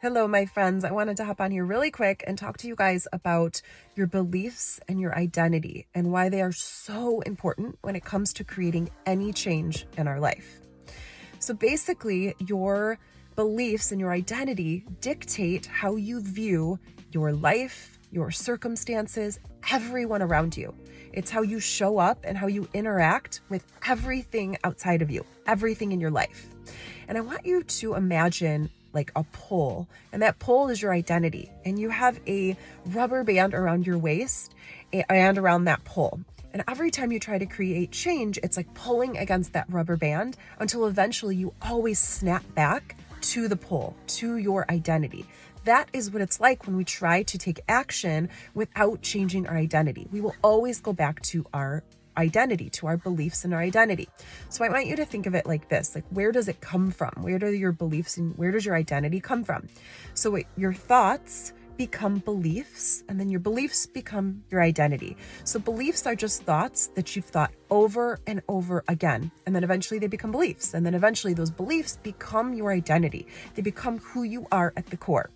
Hello, my friends. I wanted to hop on here really quick and talk to you guys about your beliefs and your identity and why they are so important when it comes to creating any change in our life. So basically, your beliefs and your identity dictate how you view your life, your circumstances, everyone around you. It's how you show up and how you interact with everything outside of you, everything in your life. And I want you to imagine like a pole, and that pole is your identity, and you have a rubber band around your waist and around that pole. And every time you try to create change, it's like pulling against that rubber band until eventually you always snap back to the pole, to your identity. That is what it's like when we try to take action without changing our identity. We will always go back to our identity, to our beliefs and our identity. So I want you to think of it like this, like where does it come from? Where do your beliefs and where does your identity come from? So your thoughts become beliefs, and then your beliefs become your identity. So beliefs are just thoughts that you've thought over and over again, and then eventually they become beliefs, and then eventually those beliefs become your identity. They become who you are at the core.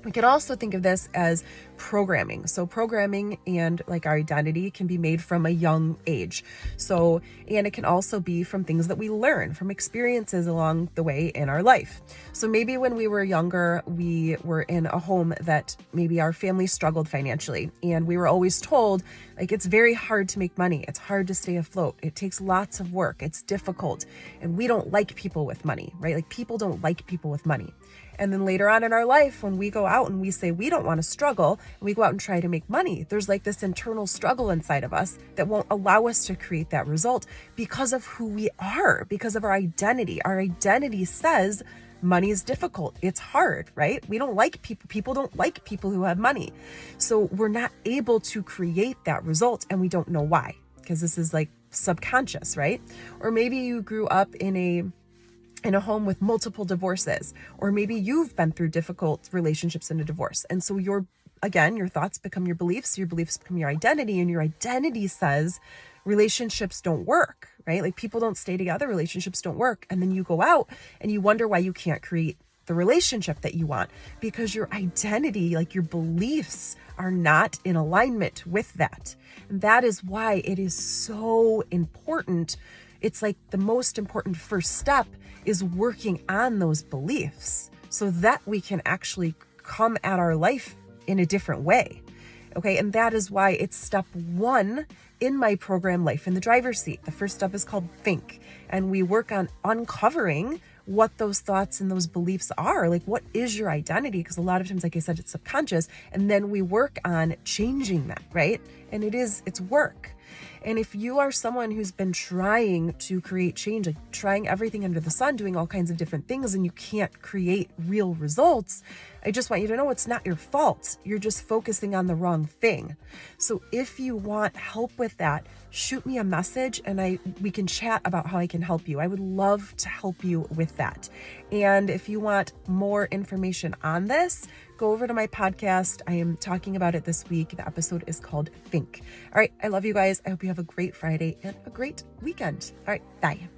We can also think of this as programming. So programming and like our identity can be made from a young age. And it can also be from things that we learn from experiences along the way in our life. So maybe when we were younger, we were in a home that maybe our family struggled financially, and we were always told like it's very hard to make money. It's hard to stay afloat. It takes lots of work. It's difficult. And we don't like people with money, right? Like people don't like people with money. And then later on in our life, when we go out and we say we don't want to struggle, and we go out and try to make money, there's like this internal struggle inside of us that won't allow us to create that result because of who we are, because of our identity. Our identity says money is difficult. It's hard, right? We don't like people. People don't like people who have money. So we're not able to create that result, and we don't know why, because this is like subconscious, right? Or maybe you grew up in a home with multiple divorces, or maybe you've been through difficult relationships in a divorce. And so your thoughts become your beliefs become your identity, and your identity says relationships don't work, right? Like people don't stay together, relationships don't work. And then you go out and you wonder why you can't create the relationship that you want, because your identity, like your beliefs, are not in alignment with that. And that is why it is so important. It's like the most important first step is working on those beliefs so that we can actually come at our life in a different way. Okay. And that is why it's step one in my program, Life in the Driver's Seat. The first step is called Think. And we work on uncovering what those thoughts and those beliefs are. Like, what is your identity? Because a lot of times, like I said, it's subconscious. And then we work on changing that, right? And it's work. And if you are someone who's been trying to create change, like trying everything under the sun, doing all kinds of different things, and you can't create real results, I just want you to know it's not your fault. You're just focusing on the wrong thing. So if you want help with that, shoot me a message and we can chat about how I can help you. I would love to help you with that. And if you want more information on this, go over to my podcast. I am talking about it this week. The episode is called Think. All right. I love you guys. I hope you have a great Friday and a great weekend. All right. Bye.